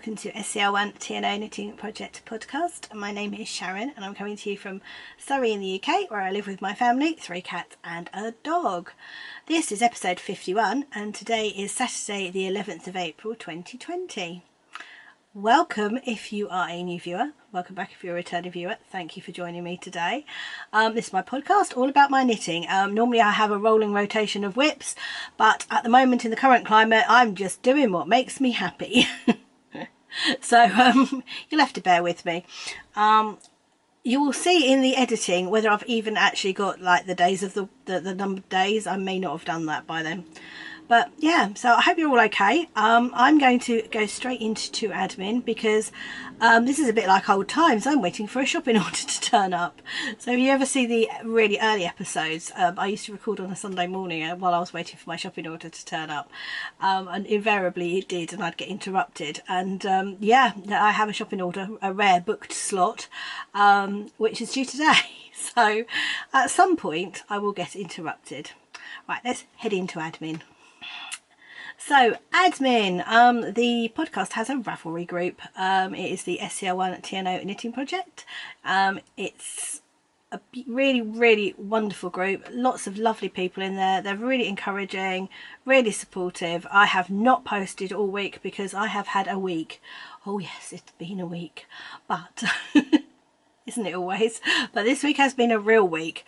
welcome to scr1tno Knitting Project podcast. My name is Sharon and I'm coming to you from Surrey in the UK, where I live with my family, 3 cats and a dog. This is episode 51 and today is Saturday the 11th of April 2020. Welcome if you are a new viewer, welcome back if you're a returning viewer, thank you for joining me today. This is my podcast all about my knitting. Normally I have a rolling rotation of whips, but at the moment in the current climate I'm just doing what makes me happy. So you'll have to bear with me. You will see in the editing whether I've even actually got like the days of the numbered days. I may not have done that by then. But yeah, so I hope you're all okay. I'm going to go straight into admin because this is a bit like old times. I'm waiting for a shopping order to turn up. So if you ever see the really early episodes, I used to record on a Sunday morning while I was waiting for my shopping order to turn up. And invariably it did, and I'd get interrupted. And yeah, I have a shopping order, a rare booked slot, which is due today. So at some point I will get interrupted. Right, let's head into admin. So admin, the podcast has a Ravelry group. It is the scr1tno Knitting Project. It's a really wonderful group, lots of lovely people in there. They're really encouraging, really supportive. I have not posted all week because I have had a week. Oh yes, it's been a week, but isn't it always? But this week has been a real week.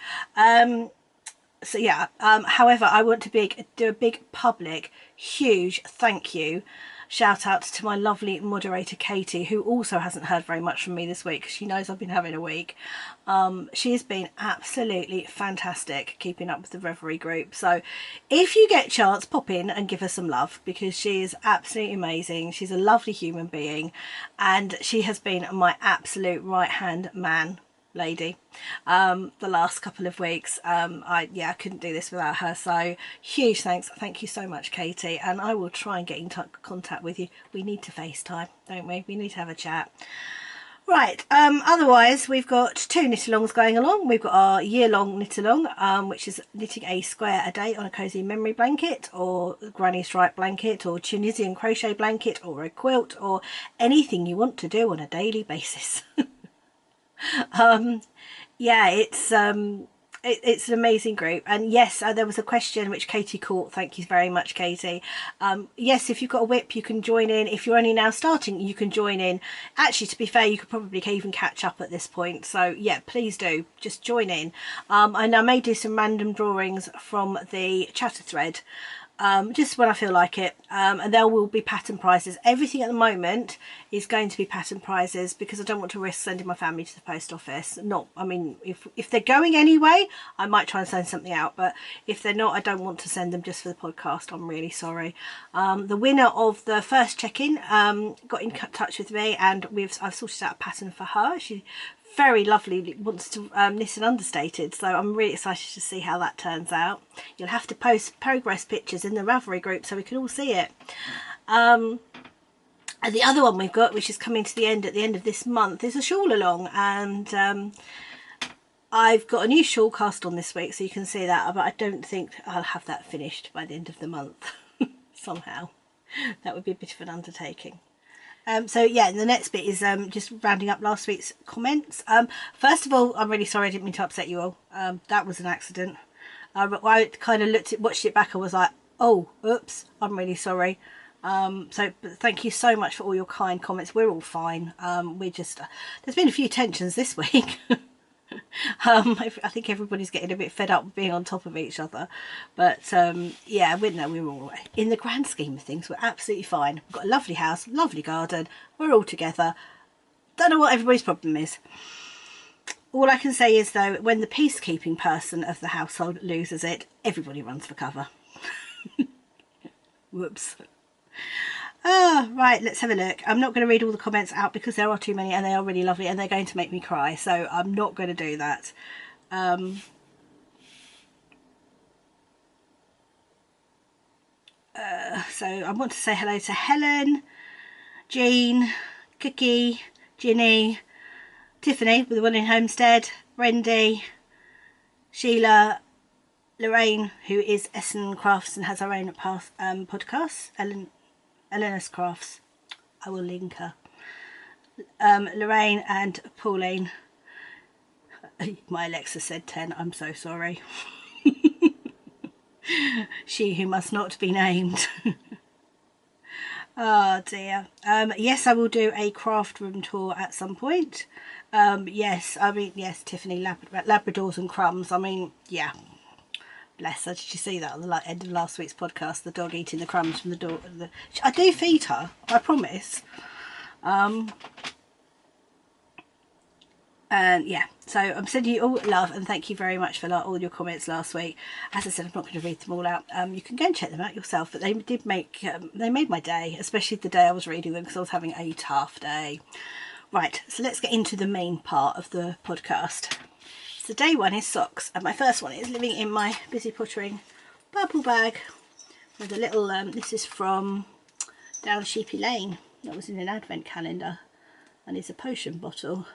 So yeah, however, I want to do a big public, huge thank you, shout out to my lovely moderator Katie, who also hasn't heard very much from me this week because she knows I've been having a week. She's been absolutely fantastic keeping up with the Ravelry group. So if you get a chance, pop in and give her some love because she is absolutely amazing. She's a lovely human being and she has been my absolute right hand man lady the last couple of weeks. I couldn't do this without her, so huge thank you so much, Katie, and I will try and get in contact with you. We need to FaceTime, don't we? We need to have a chat. Right, otherwise we've got 2 knit-alongs going along. We've got our year-long knit-along, which is knitting a square a day on a cosy memory blanket or granny stripe blanket or Tunisian crochet blanket or a quilt or anything you want to do on a daily basis. Yeah, it's an amazing group. And yes, there was a question which Katie caught. Thank you very much, Katie. Yes, if you've got a whip you can join in. If you're only now starting you can join in. Actually, to be fair, you could probably even catch up at this point, so yeah, please do just join in. And I may do some random drawings from the chatter thread just when I feel like it, and there will be pattern prizes. Everything at the moment is going to be pattern prizes because I don't want to risk sending my family to the post office. I mean, if they're going anyway, I might try and send something out, but if they're not, I don't want to send them just for the podcast. I'm really sorry. The winner of the first check-in got in touch with me, and I've sorted out a pattern for her. She very lovely wants to knit an understated, so I'm really excited to see how that turns out. You'll have to post progress pictures in the Ravelry group so we can all see it. And the other one we've got, which is coming to the end at the end of this month, is a shawl along, and I've got a new shawl cast on this week, so you can see that, but I don't think I'll have that finished by the end of the month. Somehow that would be a bit of an undertaking. So yeah, the next bit is just rounding up last week's comments. First of all, I'm really sorry, I didn't mean to upset you all. That was an accident. I kind of watched it back and was like, oh, oops, I'm really sorry. So thank you so much for all your kind comments. We're all fine. There's been a few tensions this week. I think everybody's getting a bit fed up with being on top of each other, but yeah, we're all right. In the grand scheme of things, we're absolutely fine. We've got a lovely house, lovely garden, we're all together. Don't know what everybody's problem is. All I can say is though, when the peacekeeping person of the household loses it, everybody runs for cover. Whoops. Right, let's have a look. I'm not going to read all the comments out because there are too many and they are really lovely and they're going to make me cry, so I'm not going to do that. So I want to say hello to Helen, Jean, Cookie, Ginny, Tiffany with the one in Homestead, Wendy, Sheila, Lorraine, who is Essen Crafts and has her own podcast, Eleanor's Crafts. I will link her. Lorraine and Pauline. My Alexa said 10. I'm so sorry. She who must not be named. Oh dear. Yes, I will do a craft room tour at some point. Yes, I mean, yes, Tiffany, Labradors and crumbs. I mean, yeah. Bless her. Did you see that on the end of last week's podcast? The dog eating the crumbs from the door. I do feed her, I promise. And yeah, so I'm sending you all love and thank you very much for all your comments last week. As I said, I'm not going to read them all out. You can go and check them out yourself, but they did make they made my day, especially the day I was reading them because I was having a tough day. Right, so let's get into the main part of the podcast. So day one is socks, and my first one is living in my Busy Pottering purple bag with a little this is from Down Sheepy Lane. That was in an advent calendar, and it's a potion bottle.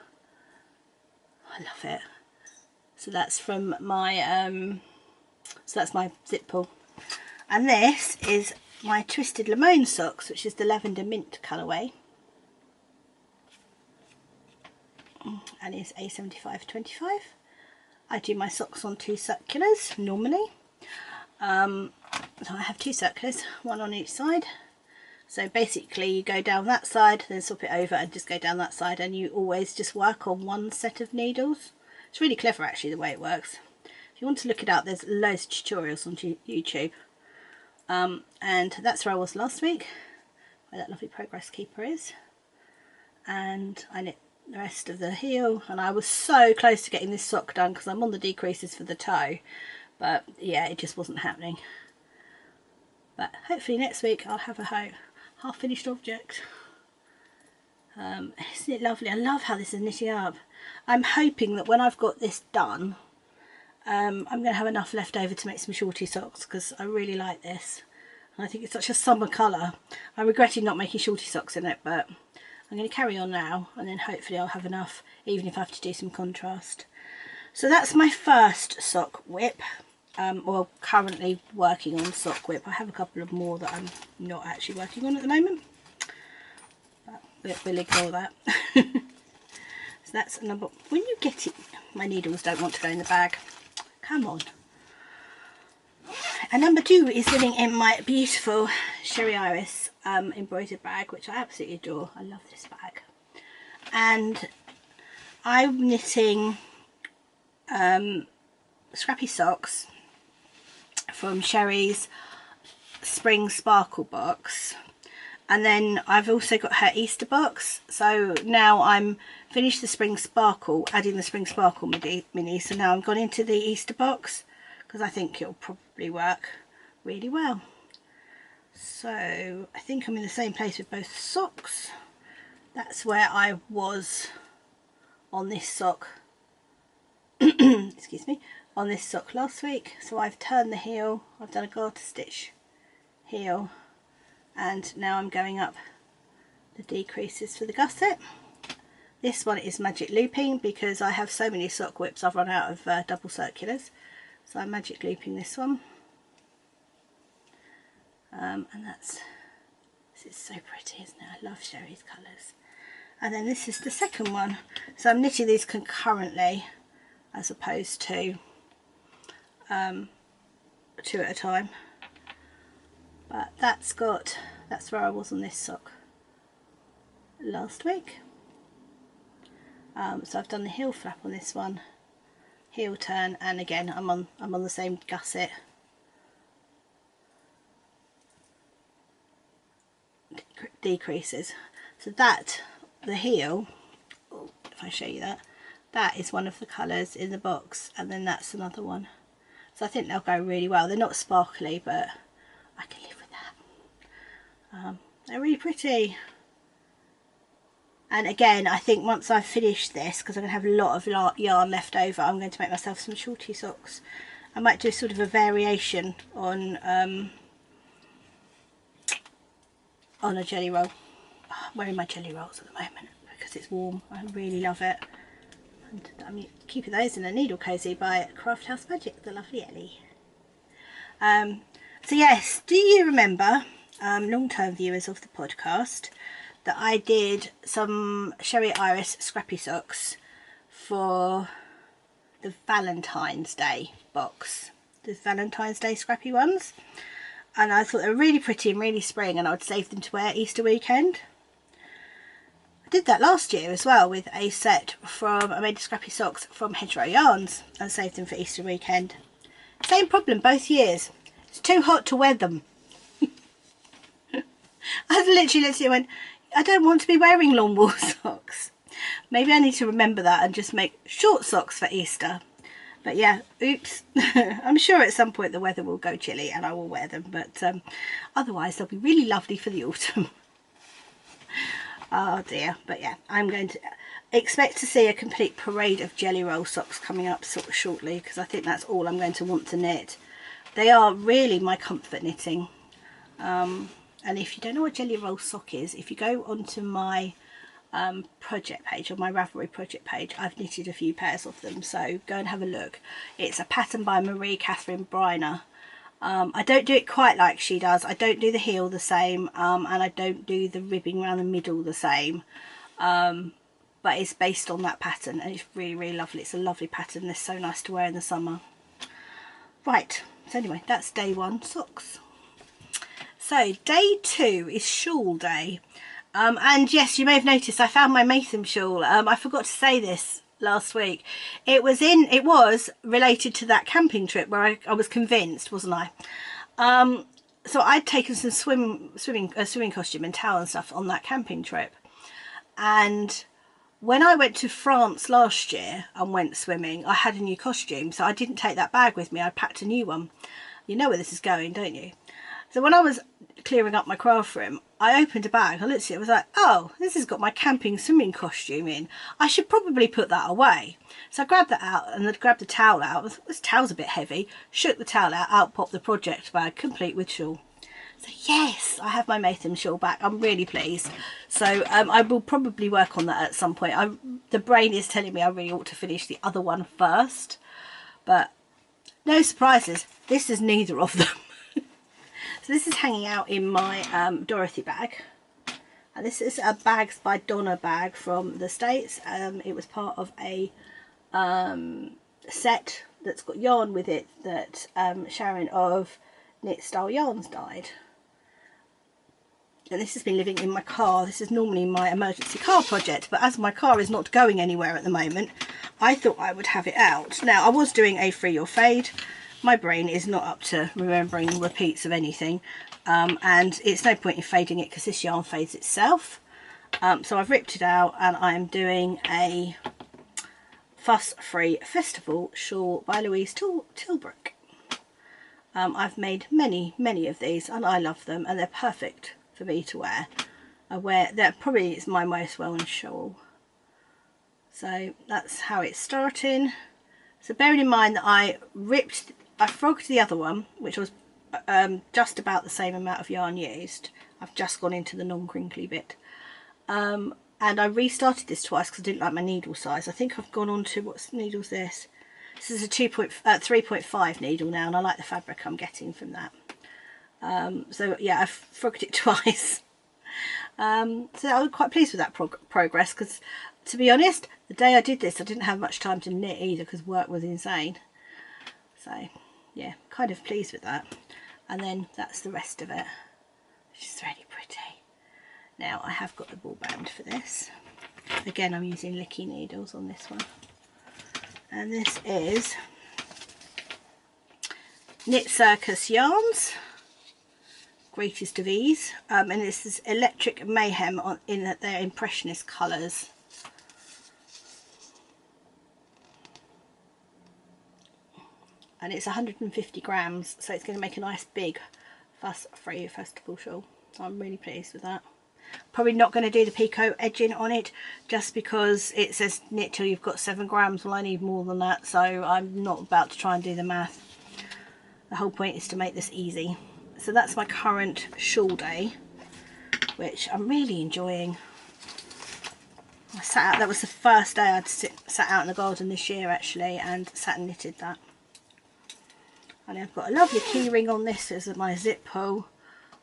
I love it. So that's from my that's my zip pull, and this is my Twisted Lemone socks, which is the lavender mint colourway, and it's A7525. I do my socks on 2 circulars normally. So I have 2 circulars, one on each side. So basically you go down that side, then swap it over and just go down that side, and you always just work on one set of needles. It's really clever actually the way it works. If you want to look it up, there's loads of tutorials on YouTube. And that's where I was last week, where that lovely progress keeper is. And I knit the rest of the heel, and I was so close to getting this sock done because I'm on the decreases for the toe, but yeah, it just wasn't happening. But hopefully next week I'll have a half finished object. Isn't it lovely? I love how this is knitting up. I'm hoping that when I've got this done, I'm going to have enough left over to make some shorty socks because I really like this. And I think it's such a summer colour. I regretted not making shorty socks in it, but I'm going to carry on now, and then hopefully I'll have enough, even if I have to do some contrast. So that's my first sock whip. Well, currently working on sock whip. I have a couple of more that I'm not actually working on at the moment, but we'll ignore that. So that's number. When you get it, my needles don't want to go in the bag. Come on. And number 2 is living in my beautiful Sherry Iris embroidered bag, which I absolutely adore. I love this bag. And I'm knitting Scrappy socks from Sherry's Spring Sparkle box, and then I've also got her Easter box. So now I'm finished the Spring Sparkle, adding the Spring Sparkle mini, so now I've gone into the Easter box because I think it'll probably work really well. So I think I'm in the same place with both socks. That's where I was on this sock excuse me, on this sock last week. So I've turned the heel, I've done a garter stitch heel, and now I'm going up the decreases for the gusset. This one is magic looping because I have so many sock whips I've run out of double circulars, so I'm magic looping this one. And this is so pretty, isn't it? I love Sherry's colours. And then this is the second one, so I'm knitting these concurrently as opposed to 2 at a time. But that's where I was on this sock last week. So I've done the heel flap on this one, heel turn, and again I'm on the same gusset. Decreases. So that the heel, if I show you that is one of the colours in the box, and then that's another one. So I think they'll go really well. They're not sparkly, but I can live with that. They're really pretty. And again, I think once I've finished this, because I'm going to have a lot of yarn left over, I'm going to make myself some shorty socks. I might do sort of a variation on a jelly roll. I'm wearing my jelly rolls at the moment because it's warm. I really love it. And I'm keeping those in a needle cozy by Craft House Magic, the lovely Ellie. So yes, do you remember, long-term viewers of the podcast, that I did some Sherry Iris Scrappy socks for the Valentine's Day box, the Valentine's Day Scrappy ones, and I thought they were really pretty and really spring, and I would save them to wear Easter weekend. I did that last year as well with a set from, I made Scrappy socks from Hedgerow Yarns and saved them for Easter weekend. Same problem both years, it's too hot to wear them. I literally went, I don't want to be wearing long wool socks. Maybe I need to remember that and just make short socks for Easter. But yeah, oops. I'm sure at some point the weather will go chilly and I will wear them, but otherwise they'll be really lovely for the autumn. Oh dear. But yeah, I'm going to expect to see a complete parade of jelly roll socks coming up sort of shortly, because I think that's all I'm going to want to knit. They are really my comfort knitting. And if you don't know what jelly roll sock is, if you go onto my project page, or my Ravelry project page, I've knitted a few pairs of them, so go and have a look. It's a pattern by Marie Catherine Briner. I don't do it quite like she does. I don't do the heel the same, and I don't do the ribbing around the middle the same, but it's based on that pattern, and it's really, really lovely. It's a lovely pattern. They're so nice to wear in the summer. Right, so anyway, that's day one socks. So day two is shawl day, and yes, you may have noticed I found my Maytham shawl. I forgot to say this last week. It was related to that camping trip where I was convinced, wasn't I? So I'd taken some swimming costume and towel and stuff on that camping trip, and when I went to France last year and went swimming, I had a new costume, so I didn't take that bag with me. I packed a new one. You know where this is going, don't you? So when I was clearing up my craft room, I opened a bag, I looked at it, I was like, oh, this has got my camping swimming costume in. I should probably put that away. So I grabbed that out and then grabbed the towel out. I thought, this towel's a bit heavy. Shook the towel out popped the project bag, complete with shawl. So yes, I have my Maytham shawl back. I'm really pleased. So I will probably work on that at some point. The brain is telling me I really ought to finish the other one first. But no surprises, this is neither of them. So this is hanging out in my Dorothy bag, and this is a Bags by Donna bag from the States. It was part of a set that's got yarn with it that Sharon of Knit Style Yarns dyed. And this has been living in my car. This is normally my emergency car project, but as my car is not going anywhere at the moment, I thought I would have it out. Now, I was doing a free or fade. My brain is not up to remembering repeats of anything, and it's no point in fading it because this yarn fades itself. So I've ripped it out and I'm doing a Fuss Free Festival shawl by Louise Tilbrook. I've made many of these and I love them, and they're perfect for me to wear. That probably is my most well-known shawl. So that's how it's starting. So bearing in mind that I frogged the other one, which was just about the same amount of yarn used. I've just gone into the non-crinkly bit. And I restarted this twice because I didn't like my needle size. I think I've gone on to, what needle's this? This is a 3.5 needle now, and I like the fabric I'm getting from that. So yeah, I've frogged it twice. So I was quite pleased with that progress, because to be honest, the day I did this I didn't have much time to knit either because work was insane. So yeah, kind of pleased with that. And then that's the rest of it, which is really pretty. Now I have got the ball band for this. Again, I'm using Licky needles on this one. And this is Knit Circus Yarns, Greatest of Ease, and this is Electric Mayhem in their Impressionist colours. And it's 150 grams, so it's going to make a nice big Fuss Free Festival shawl. So I'm really pleased with that. Probably not going to do the picot edging on it, just because it says knit till you've got 7 grams. Well, I need more than that, so I'm not about to try and do the math. The whole point is to make this easy. So that's my current shawl day, which I'm really enjoying. I sat out, that was the first day I'd sat out in the garden this year actually, and sat and knitted that. And I've got a lovely key ring on this as my zip pull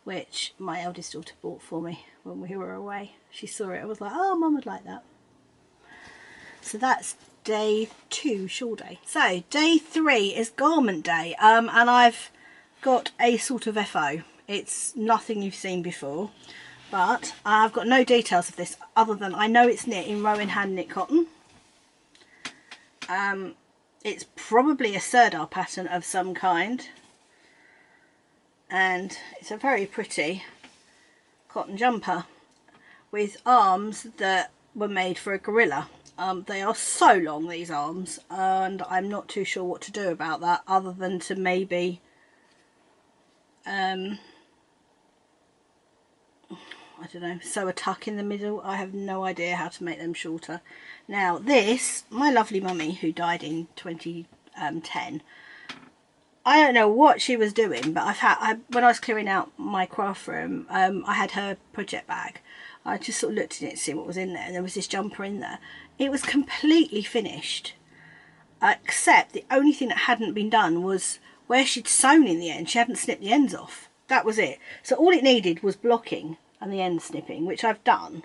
which my eldest daughter bought for me when we were away. She saw it, I was like, oh, Mum would like that. So that's day 2, shawl day. So day 3 is garment day, and I've got a sort of FO. It's nothing you've seen before, but I've got no details of this other than I know it's knit in Rowan hand knit cotton. It's probably a Sirdar pattern of some kind, and it's a very pretty cotton jumper with arms that were made for a gorilla. They are so long, these arms, and I'm not too sure what to do about that other than to maybe I don't know, sew a tuck in the middle. I have no idea how to make them shorter. Now this, my lovely mummy who died in 2010, I don't know what she was doing, but when I was clearing out my craft room, I had her project bag. I just sort of looked in it to see what was in there, and there was this jumper in there. It was completely finished, except the only thing that hadn't been done was where she'd sewn in the end. She hadn't snipped the ends off. That was it. So all it needed was blocking and the end snipping, which I've done.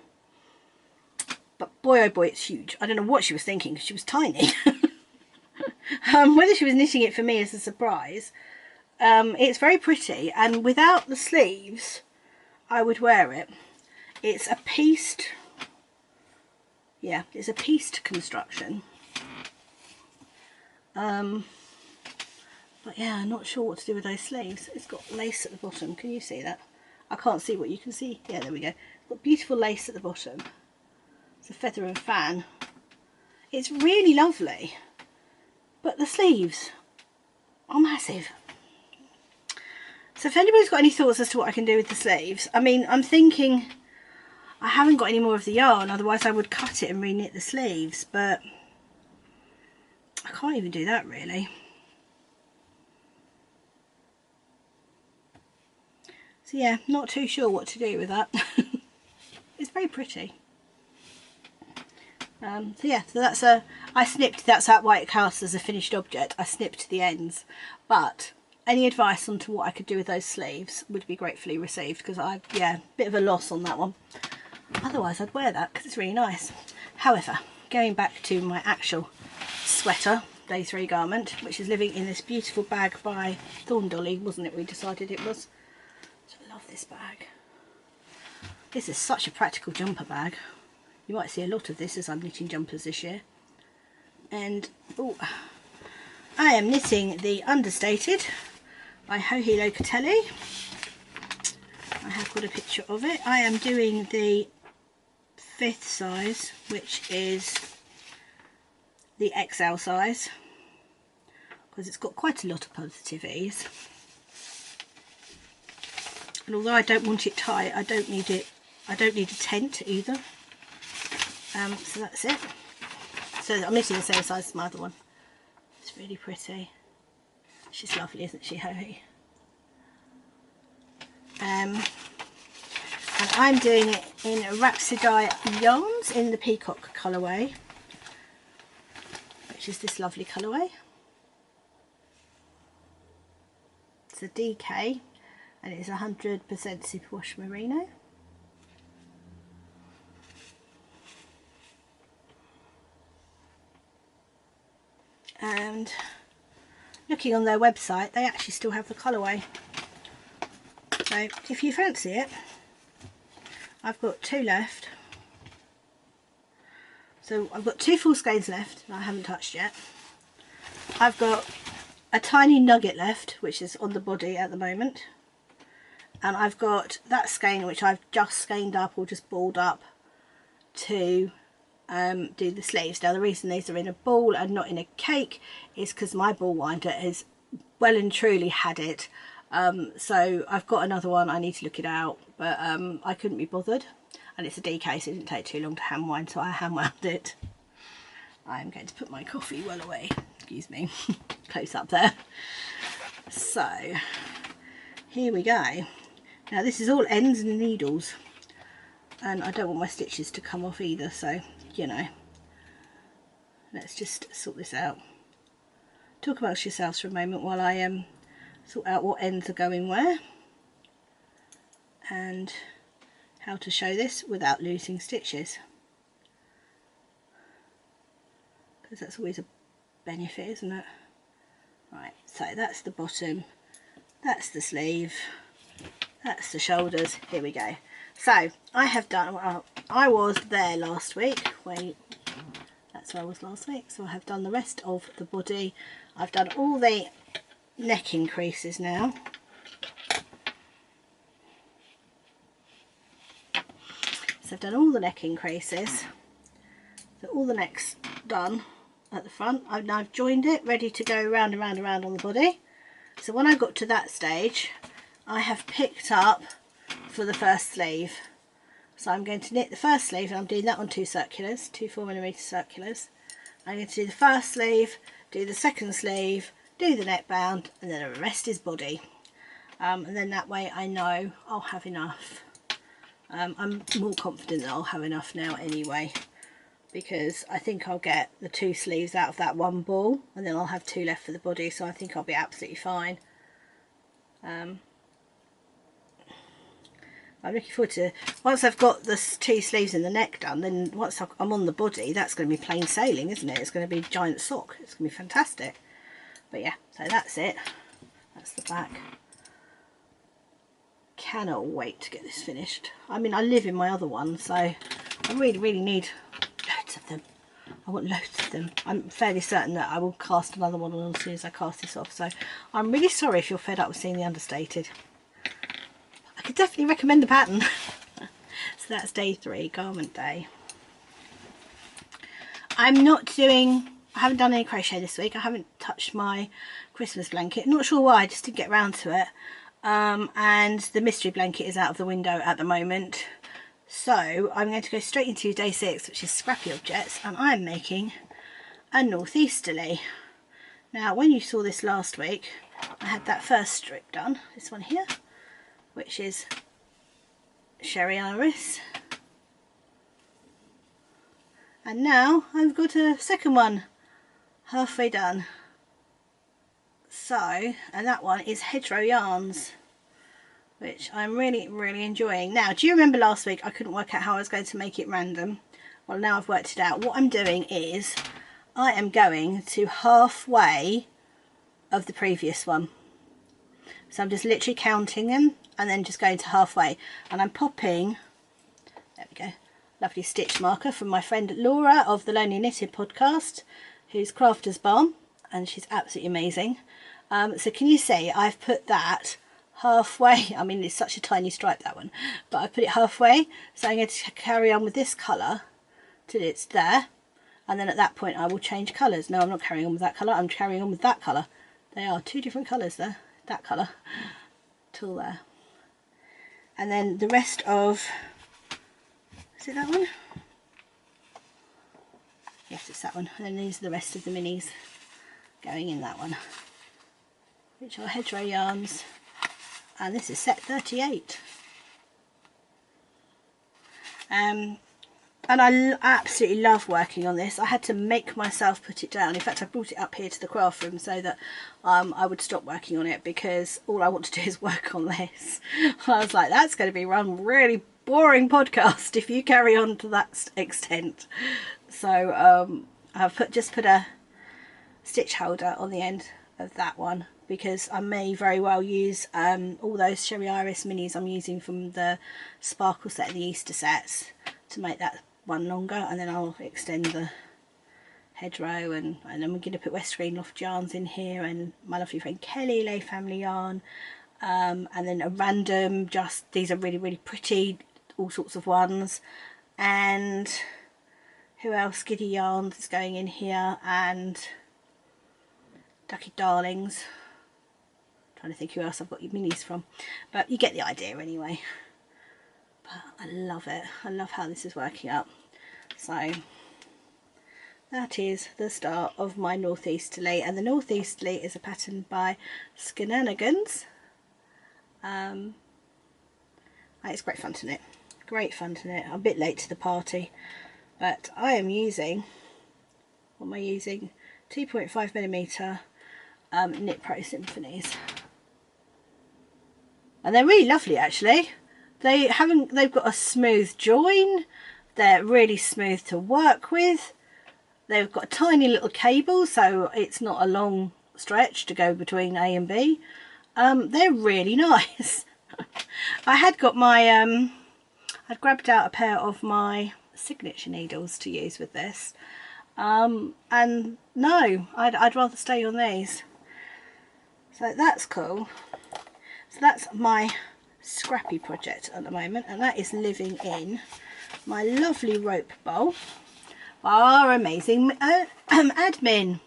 But boy oh boy, it's huge. I don't know what she was thinking, because she was tiny. Whether she was knitting it for me as a surprise. It's very pretty, and without the sleeves I would wear it. It's a pieced, yeah, it's a pieced construction. But yeah, I'm not sure what to do with those sleeves. It's got lace at the bottom. Can you see that? I can't see what you can see. Yeah, there we go. It's got beautiful lace at the bottom. It's a feather and fan. It's really lovely. But the sleeves are massive. So if anybody's got any thoughts as to what I can do with the sleeves, I mean, I'm thinking I haven't got any more of the yarn, otherwise I would cut it and re-knit the sleeves, but I can't even do that really. So yeah, not too sure what to do with that. It's very pretty. So yeah, so that's I snipped, that's why it counts as a finished object. I snipped the ends, but any advice on to what I could do with those sleeves would be gratefully received, because yeah, bit of a loss on that one. Otherwise I'd wear that because it's really nice. However, going back to my actual sweater, day 3 garment, which is living in this beautiful bag by Thorn Dolly, wasn't it? We decided it was. So I love this bag. This is such a practical jumper bag. You might see a lot of this as I'm knitting jumpers this year. And ooh, I am knitting the Understated by Joji Locatelli. I have got a picture of it. I am doing the 5th size, which is the Exzel size, because it's got quite a lot of positive ease. And although I don't want it tight, I don't need a tent either. So that's it. So I'm knitting the same size as my other one. It's really pretty. She's lovely, isn't she, Joji? And I'm doing it in Rhapsody yarns in the peacock colourway, which is this lovely colourway. It's a DK and it's 100% superwash merino. And looking on their website, they actually still have the colourway. So if you fancy it, I've got 2 left. So I've got 2 full skeins left that I haven't touched yet. I've got a tiny nugget left, which is on the body at the moment. And I've got that skein which I've just skeined up or just balled up to do the sleeves. Now the reason these are in a ball and not in a cake is because my ball winder has well and truly had it. So I've got another one, I need to look it out, but I couldn't be bothered, and it's a DK, so it didn't take too long to hand wind, so I hand wound it. I'm going to put my coffee well away, excuse me, close up there. So here we go. Now this is all ends and needles, and I don't want my stitches to come off either, so you know, let's just sort this out. Talk amongst yourselves for a moment while I sort out what ends are going where. and how to show this without losing stitches, because that's always a benefit, isn't it? Right, so that's the bottom, that's the sleeve, that's the shoulders. Here we go. So I have done, well, I was there last week. Wait, that's where I was last week. So I have done the rest of the body. I've done all the neck increases now. So I've done all the neck increases. So all the neck's done at the front. I've now joined it, ready to go round and round and round on the body. So when I got to that stage, I have picked up for the first sleeve. So I'm going to knit the first sleeve, and I'm doing that on 2 circulars, 2 4mm circulars. I'm going to do the first sleeve, do the second sleeve, do the neckband, and then the rest is body. And then that way I know I'll have enough. I'm more confident that I'll have enough now anyway, because I think I'll get the 2 sleeves out of that one ball, and then I'll have 2 left for the body, so I think I'll be absolutely fine. I'm looking forward to, once I've got the 2 sleeves and the neck done, then once I'm on the body, that's going to be plain sailing, isn't it? It's going to be a giant sock. It's going to be fantastic. But yeah, so that's it. That's the back. Cannot wait to get this finished. I mean, I live in my other one, so I really need loads of them. I want loads of them. I'm fairly certain that I will cast another one on as soon as I cast this off. So I'm really sorry if you're fed up with seeing the understated. I could definitely recommend the pattern. So that's day 3, garment day. I haven't done any crochet this week. I haven't touched my Christmas blanket. Not sure why, I just didn't get around to it. And the mystery blanket is out of the window at the moment. So I'm going to go straight into day 6, which is Scrappy Objects, and I'm making a northeasterly. Now, when you saw this last week, I had that first strip done, this one here, which is Sherry Iris. And now I've got a second one halfway done. So, and that one is Hedgerow Yarns, which I'm really enjoying. Now, do you remember last week I couldn't work out how I was going to make it random? Well, now I've worked it out. What I'm doing is I am going to halfway of the previous one. So I'm just literally counting them and then just going to halfway. And I'm popping, there we go, lovely stitch marker from my friend Laura of the Lonely Knitted podcast, who's Crafter's Balm, and she's absolutely amazing. So can you see I've put that halfway. I mean, it's such a tiny stripe, that one, but I put it halfway. So I'm going to carry on with this colour till it's there, and then at that point I will change colours. No, I'm not carrying on with that colour, I'm carrying on with that colour. They are 2 different colours there, that colour till there. And then the rest of, is it that one? Yes, it's that one. And then these are the rest of the minis going in that one, which are Hedgerow Yarns, and this is set 38. And I absolutely love working on this. I had to make myself put it down. In fact, I brought it up here to the craft room so that I would stop working on it, because all I want to do is work on this. I was like, that's going to be one really boring podcast if you carry on to that extent. So I've just put a stitch holder on the end of that one, because I may very well use all those Sherry Iris minis I'm using from the Sparkle set and the Easter sets to make that one longer, and then I'll extend the hedgerow, and then we're going to put West Green Loft yarns in here, and my lovely friend Kelly Lay Family Yarn, and then a random, just these are really pretty, all sorts of ones, and who else, Giddy Yarns is going in here, and Ducky Darlings. Trying to think who else I've got your minis from, but you get the idea anyway. But I love it. I love how this is working up. So that is the start of my northeasterly, and the northeasterly is a pattern by Scr1tno. It's great fun to knit. Great fun to knit. I'm a bit late to the party, but I am using, what am I using? 2.5mm Knit Pro Symphonies. And they're really lovely actually. they've got a smooth join, they're really smooth to work with, they've got a tiny little cable so it's not a long stretch to go between A and B. They're really nice. I had got my I'd grabbed out a pair of my signature needles to use with this, and no, I'd rather stay on these, so that's cool. So that's my Scrappy project at the moment, and that is living in my lovely rope bowl. Our amazing admin,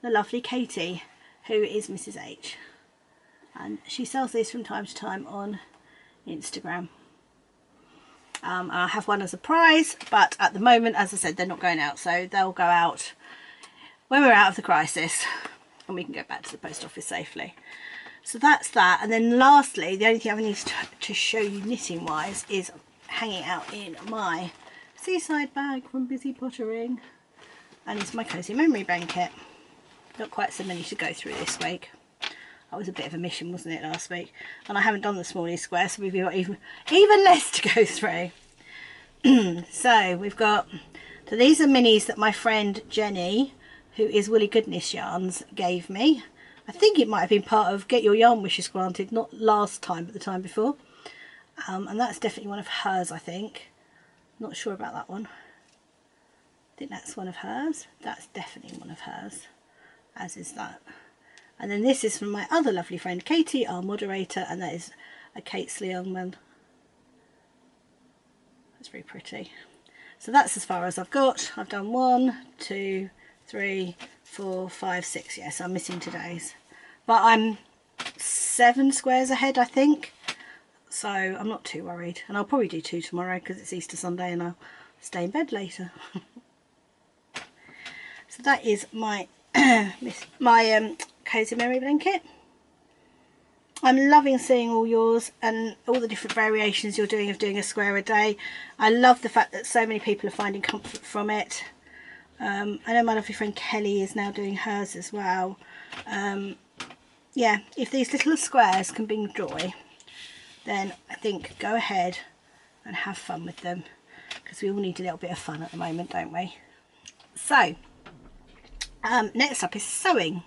the lovely Katie, who is Mrs. H, and she sells these from time to time on Instagram. I have one as a prize, but at the moment, as I said, they're not going out, so they'll go out when we're out of the crisis and we can go back to the post office safely. So that's that. And then lastly, the only thing I need to show you knitting wise is hanging out in my seaside bag from Busy Pottering, and it's my cozy memory blanket. Not quite so many to go through this week. That was a bit of a mission, wasn't it, last week? And I haven't done the smallest square, so we've got even less to go through. So we've got, so these are minis that my friend Jenny, who is Woolly Goodness Yarns, gave me. I think it might have been part of Get Your Yarn Wishes Granted, not last time, but the time before. And that's definitely one of hers, I think. Not sure about that one. I think that's one of hers. That's definitely one of hers, as is that. And then this is from my other lovely friend Katie, our moderator, and that is a Katesley Youngman. That's very pretty. So that's as far as I've got. I've done 1, 2, 3, 4, 5, 6. Yes, I'm missing today's, but I'm 7 squares ahead, I think. So I'm not too worried, and I'll probably do 2 tomorrow because it's Easter Sunday and I'll stay in bed later. So that is my cozy memory blanket. I'm loving seeing all yours and all the different variations you're doing of doing a square a day. I love the fact that so many people are finding comfort from it. I know my lovely friend Kelly is now doing hers as well. Yeah, if these little squares can bring joy, then I think go ahead and have fun with them, because we all need a little bit of fun at the moment, don't we? So next up is sewing.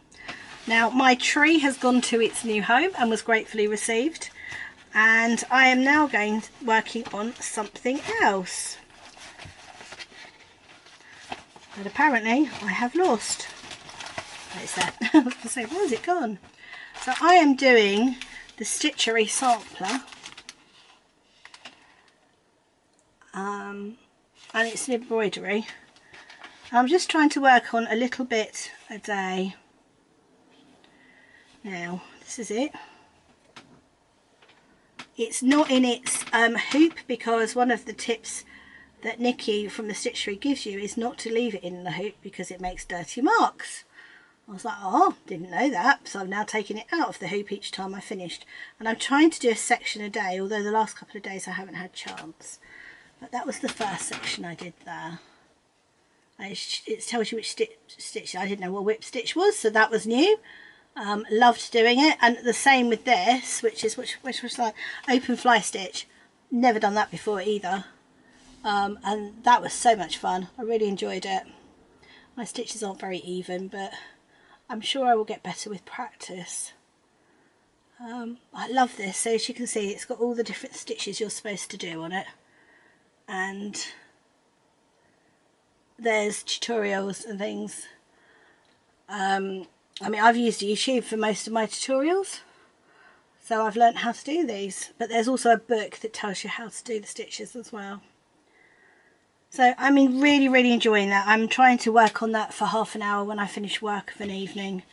Now my tree has gone to its new home and was gratefully received, and I am now working on something else that apparently I have lost. What is that? I was going to say, where has it gone? So I am doing the Stitchery sampler, and it's an embroidery. I'm just trying to work on a little bit a day. Now this is it. It's not in its hoop, because one of the tips that Nikki from the Stitchery gives you is not to leave it in the hoop because it makes dirty marks. I was like, oh, didn't know that. So I've now taken it out of the hoop each time I finished, and I'm trying to do a section a day, although the last couple of days I haven't had chance. But that was the first section I did there. It tells you which stitch. I didn't know what whip stitch was, so that was new. Loved doing it, and the same with this, which was like open fly stitch. Never done that before either, and that was so much fun. I really enjoyed it. My stitches aren't very even, but I'm sure I will get better with practice. I love this. So as you can see, it's got all the different stitches you're supposed to do on it, and there's tutorials and things. I mean, I've used YouTube for most of my tutorials, so I've learnt how to do these, but there's also a book that tells you how to do the stitches as well. So I mean, really enjoying that. I'm trying to work on that for half an hour when I finish work of an evening,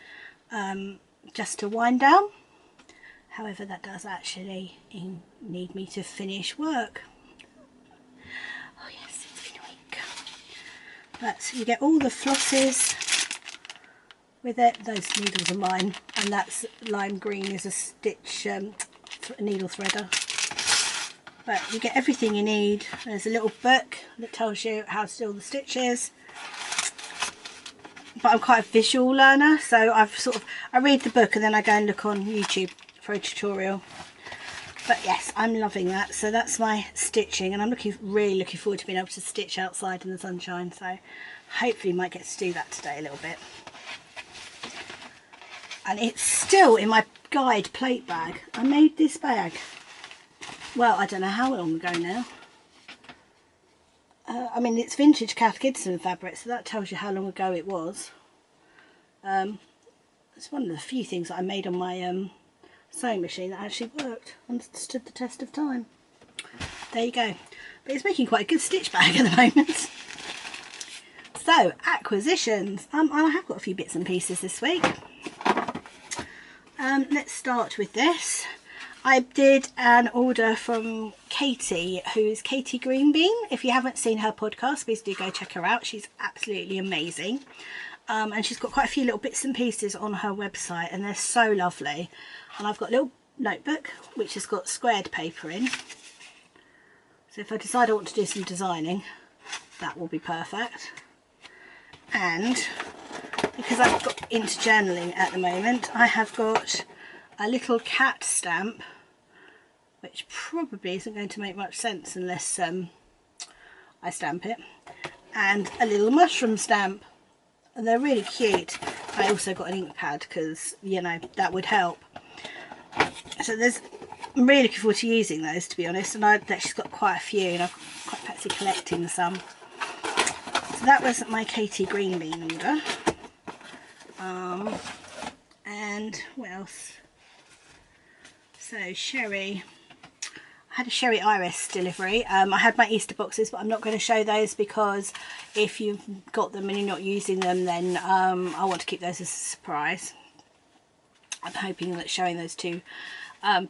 just to wind down. However, that does actually need me to finish work. Oh yes, it's been a week. But you get all the flosses with it. Those needles are mine, and that's lime green is a stitch needle threader. But you get everything you need. There's a little book that tells you how to do all the stitches. But I'm quite a visual learner, so I read the book and then I go and look on YouTube for a tutorial. But yes, I'm loving that. So that's my stitching, and I'm really looking forward to being able to stitch outside in the sunshine. So hopefully might get to do that today a little bit. And it's still in my guide plate bag. I made this bag, well, I don't know how long ago now. I mean, it's vintage Cath Kidston fabric, so that tells you how long ago it was. It's one of the few things that I made on my sewing machine that actually worked and stood the test of time. There you go. But it's making quite a good stitch bag at the moment. So, acquisitions. I have got a few bits and pieces this week. Let's start with this. I did an order from Katie, who's Katie Greenbean. If you haven't seen her podcast, please do go check her out. She's absolutely amazing. And she's got quite a few little bits and pieces on her website, and they're so lovely. And I've got a little notebook which has got squared paper in. So if I decide I want to do some designing, that will be perfect. And because I've got into journaling at the moment, I have got a little cat stamp, which probably isn't going to make much sense unless I stamp it, and a little mushroom stamp, and they're really cute. I also got an ink pad because, you know, that would help. So I'm really looking forward to using those, to be honest, and I've actually got quite a few, and I'm quite fancy collecting some. So that was my Katie Greenbean order. And what else? So Sherry, I had a Sherry Iris delivery. I had my Easter boxes, but I'm not going to show those because if you've got them and you're not using them, then I want to keep those as a surprise. I'm hoping that showing those two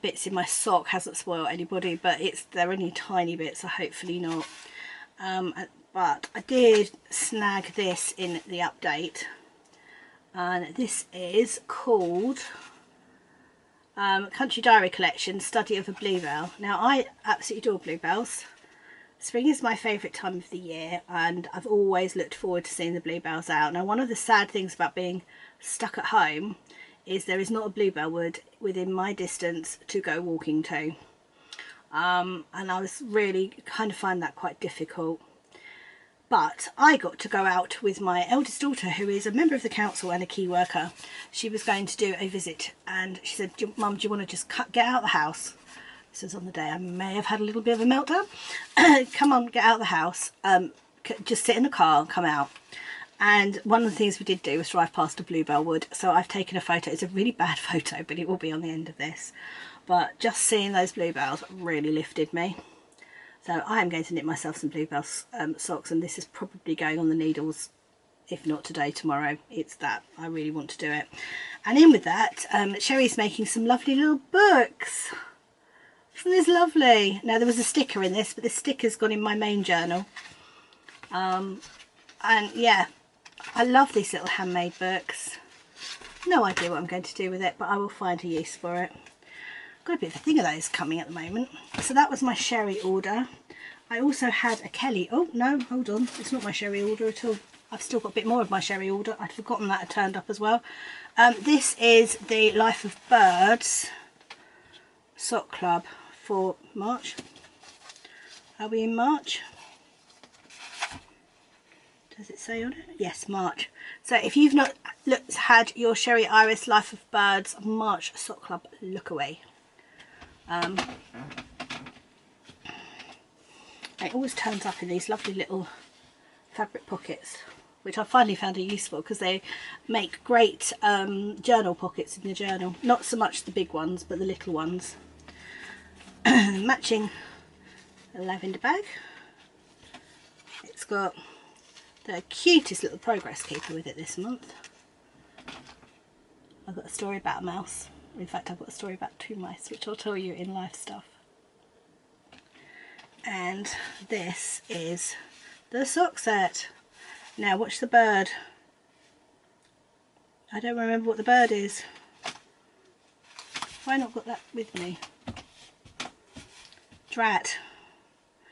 bits in my sock hasn't spoiled anybody, but they're only tiny bits, so hopefully not. But I did snag this in the update, and this is called Country Diary Collection, Study of a Bluebell. Now, I absolutely adore bluebells. Spring is my favourite time of the year, and I've always looked forward to seeing the bluebells out. Now, one of the sad things about being stuck at home is there is not a bluebell wood within my distance to go walking to. And I was really kind of find that quite difficult. But I got to go out with my eldest daughter, who is a member of the council and a key worker. She was going to do a visit, and she said, Mum, do you want to just get out of the house? This was on the day I may have had a little bit of a meltdown. Come on, get out of the house. Just sit in the car and come out. And one of the things we did do was drive past a bluebell wood. So I've taken a photo. It's a really bad photo, but it will be on the end of this. But just seeing those bluebells really lifted me. So I am going to knit myself some bluebell socks, and this is probably going on the needles, if not today, tomorrow. It's that. I really want to do it. And in with that, Sherry's making some lovely little books. Isn't this lovely? Now, there was a sticker in this, but the sticker's gone in my main journal. And yeah, I love these little handmade books. No idea what I'm going to do with it, but I will find a use for it. Got a bit of a thing of those coming at the moment. So that was my Sherry order. I also had a Kelly. Oh no, hold on, it's not my Sherry order at all. I've still got a bit more of my Sherry order. I'd forgotten that had turned up as well. This is the Life of Birds sock club for March. Are we in March? Does it say on it? Yes, March. So if you've not had your Sherry Iris Life of Birds March sock club, look away. It always turns up in these lovely little fabric pockets, which I finally found are useful because they make great journal pockets in the journal. Not so much the big ones, but the little ones. Matching lavender bag. It's got the cutest little progress keeper with it this month. I've got a story about a mouse. In fact, I've got a story about 2 mice, which I'll tell you in life stuff. And this is the sock set. Now, watch the bird. I don't remember what the bird is. Why not got that with me? Drat.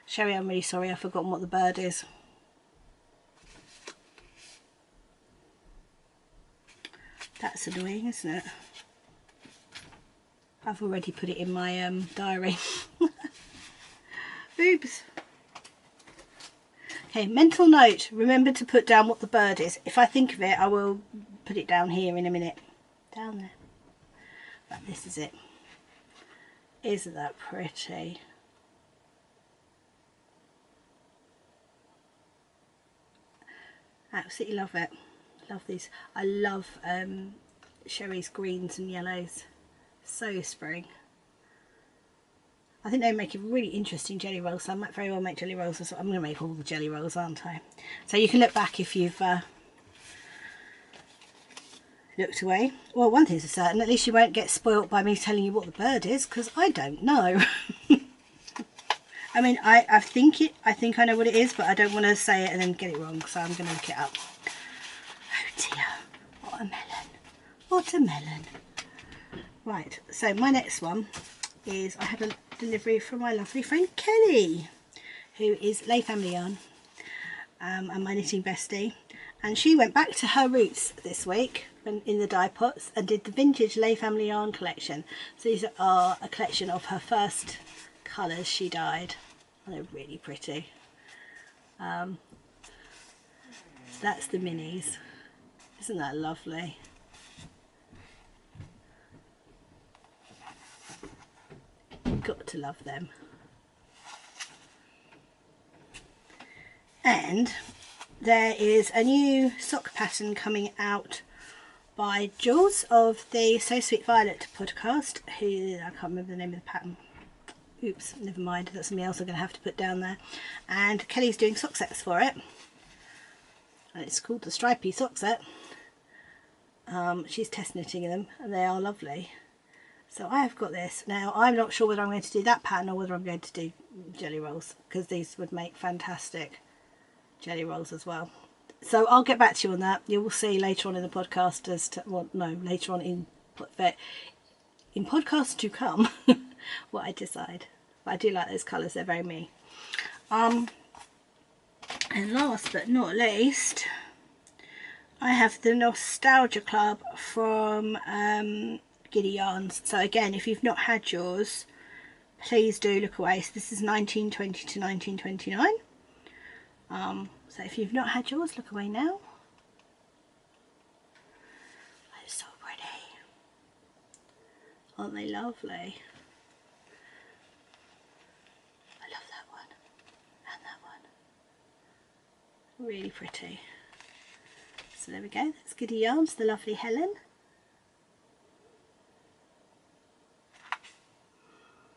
Sherry, I'm really sorry, I've forgotten what the bird is. That's annoying, isn't it? I've already put it in my diary. Oops. Okay, mental note. Remember to put down what the bird is. If I think of it, I will put it down here in a minute. Down there. But this is it. Isn't that pretty? Absolutely love it. Love these. I love Sherry's greens and yellows. So spring. I think they make a really interesting jelly roll, so I might very well make jelly rolls as well. I'm going to make all the jelly rolls, aren't I? So you can look back if you've looked away. Well, one thing's for certain, at least you won't get spoilt by me telling you what the bird is, because I don't know. I mean, I think I know what it is, but I don't want to say it and then get it wrong, so I'm going to look it up. Oh dear, watermelon, watermelon. Right, so my next one is, I had a delivery from my lovely friend Kelly, who is Lay Family Yarn, and my knitting bestie, and she went back to her roots this week in the dye pots and did the vintage Lay Family Yarn collection. So these are a collection of her first colours she dyed, and they're really pretty. That's the minis. Isn't that lovely? Got to love them. And there is a new sock pattern coming out by Jules of the So Sweet Violet podcast, who, I can't remember the name of the pattern. Oops, never mind, that's something else I'm going to have to put down there. And Kelly's doing sock sets for it. And it's called the Stripey sock set. She's test knitting them and they are lovely. So I have got this. Now I'm not sure whether I'm going to do that pattern or whether I'm going to do jelly rolls, because these would make fantastic jelly rolls as well. So I'll get back to you on that. You will see later on in the podcast as to, well, no, later on in podcasts to come what I decide. But I do like those colours, they're very me. And last but not least, I have the Nostalgia Club from Giddy Yarns. So again, if you've not had yours, please do look away. So this is 1920 to 1929. So if you've not had yours, look away now. They're so pretty. Aren't they lovely? I love that one and that one. Really pretty. So there we go. That's Giddy Yarns, the lovely Helen.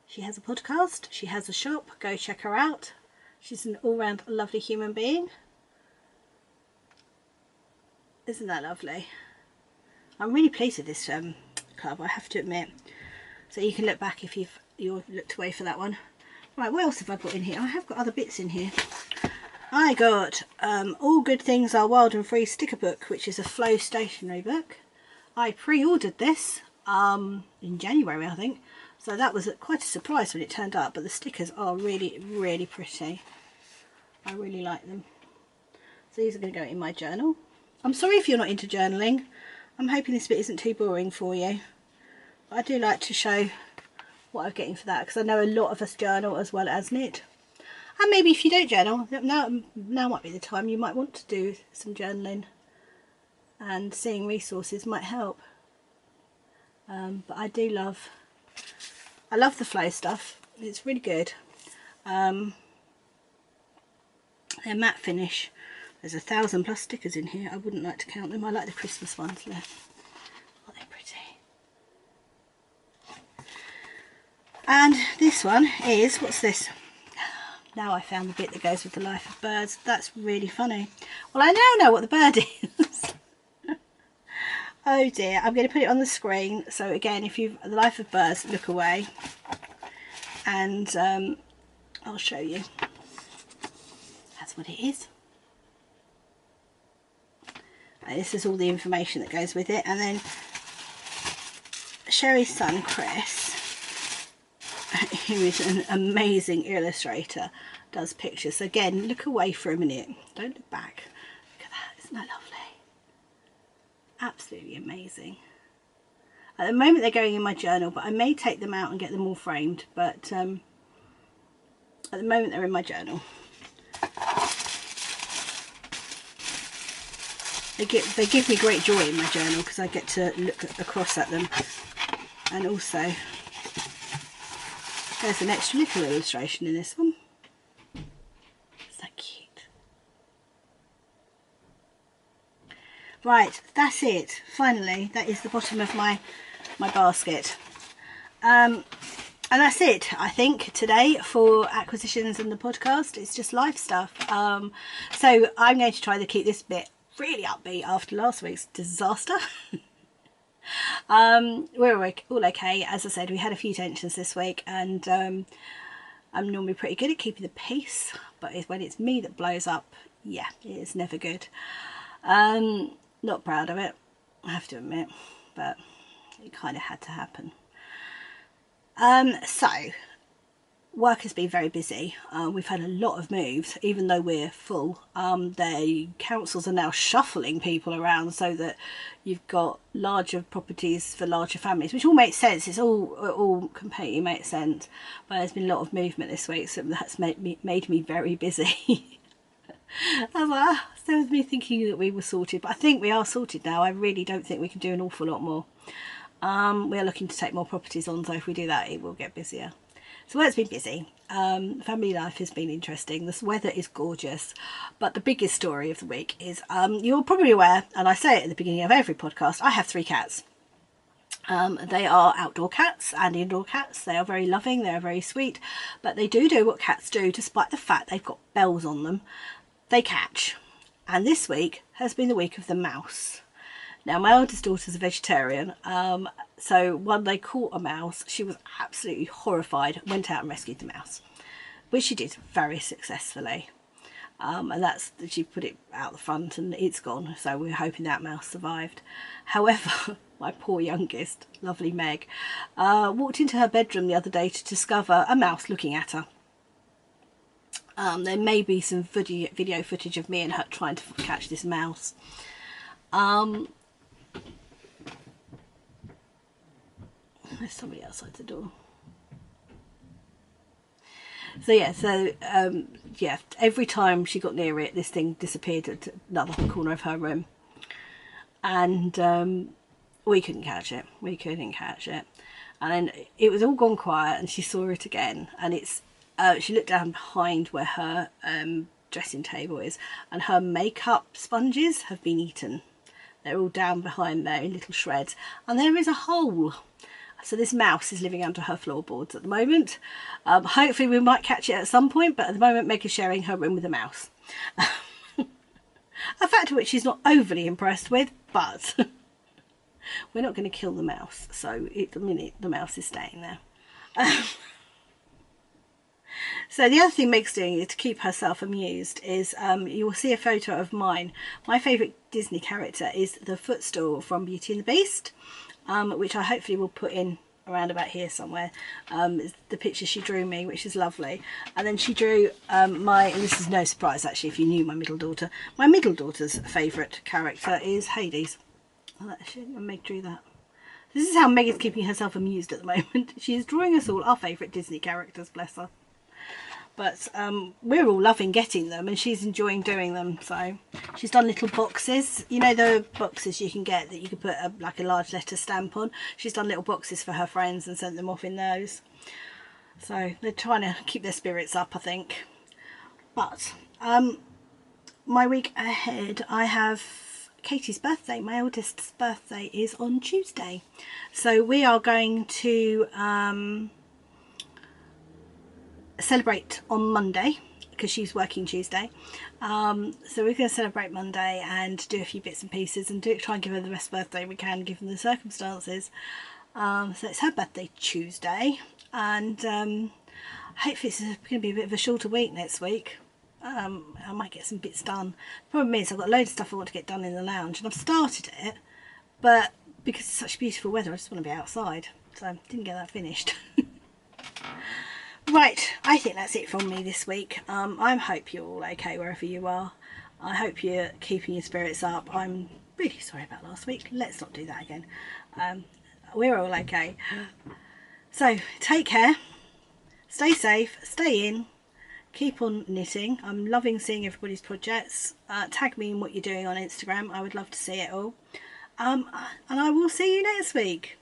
She has a podcast, she has a shop, go check her out. She's an all-round lovely human being. Isn't that lovely? I'm really pleased with this club, I have to admit. So you can look back if you've looked away for that one. Right, what else have I got in here? I have got other bits in here. I got All Good Things Are Wild and Free sticker book, which is a flow stationery book. I pre-ordered this in January, I think. So that was quite a surprise when it turned up, but the stickers are really, really pretty. I really like them. So these are going to go in my journal. I'm sorry if you're not into journaling. I'm hoping this bit isn't too boring for you. But I do like to show what I'm getting for that, because I know a lot of us journal as well as knit. And maybe if you don't journal, now might be the time you might want to do some journaling. And seeing resources might help. But I do love... I love the flow stuff. It's really good. They're matte finish. There's 1,000+ stickers in here. I wouldn't like to count them. I like the Christmas ones left. Aren't they pretty? And this one is, what's this? Now I found the bit that goes with the life of birds. That's really funny. Well, I now know what the bird is. Oh dear, I'm going to put it on the screen. So again, if you've the life of birds, look away, and I'll show you. That's what it is. And this is all the information that goes with it. And then Sherry's son Chris, who is an amazing illustrator, does pictures. So again, look away for a minute. Don't look back. Look at that. Isn't that lovely? Absolutely amazing. At the moment they're going in my journal, but I may take them out and get them all framed, but at the moment they're in my journal. They give me great joy in my journal because I get to look across at them. And also, there's an extra little illustration in this one. So cute. Right, that's it. Finally, that is the bottom of my basket. And that's it, I think, today for acquisitions and the podcast. It's just life stuff. So I'm going to try to keep this bit really upbeat after last week's disaster. We're all okay. As I said, we had a few tensions this week, and I'm normally pretty good at keeping the peace, but when it's me that blows up, yeah, it's never good. Not proud of it, I have to admit, but it kind of had to happen. So work has been very busy. We've had a lot of moves, even though we're full. The councils are now shuffling people around so that you've got larger properties for larger families, which all makes sense. It's all completely makes sense. But there's been a lot of movement this week, so that's made me very busy. I was like, so was me thinking that we were sorted, but I think we are sorted now. I really don't think we can do an awful lot more. We are looking to take more properties on, so if we do that, it will get busier. So work's been busy. Family life has been interesting. This weather is gorgeous. But the biggest story of the week is, you're probably aware, and I say it at the beginning of every podcast, I have 3 cats. They are outdoor cats and indoor cats. They are very loving, they are very sweet, but they do what cats do, despite the fact they've got bells on them. They catch. And this week has been the week of the mouse. Now, my eldest daughter's a vegetarian, so when they caught a mouse, she was absolutely horrified, went out and rescued the mouse, which she did very successfully. And she put it out the front and it's gone, so we're hoping that mouse survived. However, my poor youngest, lovely Meg, walked into her bedroom the other day to discover a mouse looking at her. There may be some video footage of me and her trying to catch this mouse. There's somebody outside the door. So yeah, every time she got near it, this thing disappeared at another corner of her room, and we couldn't catch it. And then it was all gone quiet, and she saw it again, and she looked down behind where her dressing table is, and her makeup sponges have been eaten. They're all down behind there in little shreds, and there is a hole. So this mouse is living under her floorboards at the moment. Hopefully we might catch it at some point, but at the moment Meg is sharing her room with a mouse. A fact of which she's not overly impressed with, but we're not going to kill the mouse. So at the minute the mouse is staying there. So the other thing Meg's doing is to keep herself amused is, you will see a photo of mine. My favourite Disney character is the footstool from Beauty and the Beast. Which I hopefully will put in around about here somewhere. Is the picture she drew me, which is lovely. And then she drew and this is no surprise actually if you knew my middle daughter. My middle daughter's favourite character is Hades. Meg drew that. This is how Meg is keeping herself amused at the moment. She is drawing us all our favourite Disney characters, bless her. But we're all loving getting them, and she's enjoying doing them. So she's done little boxes, you know, the boxes you can get that you can put like a large letter stamp on. She's done little boxes for her friends and sent them off in those. So they're trying to keep their spirits up, I think. But my week ahead, I have Katie's birthday. My eldest's birthday is on Tuesday, so we are going to celebrate on Monday because she's working Tuesday. So we're going to celebrate Monday and do a few bits and pieces and try and give her the best birthday we can given the circumstances. So it's her birthday Tuesday, and hopefully it's going to be a bit of a shorter week next week. I might get some bits done. The problem is I've got a load of stuff I want to get done in the lounge, and I've started it, but because it's such beautiful weather I just want to be outside, so I didn't get that finished. Right, I think that's it from me this week. I hope you're all okay wherever you are. I hope you're keeping your spirits up. I'm really sorry about last week. Let's not do that again. we're all okay. So take care, stay safe, stay in, keep on knitting. I'm loving seeing everybody's projects. Tag me in what you're doing on Instagram. I would love to see it all. And I will see you next week.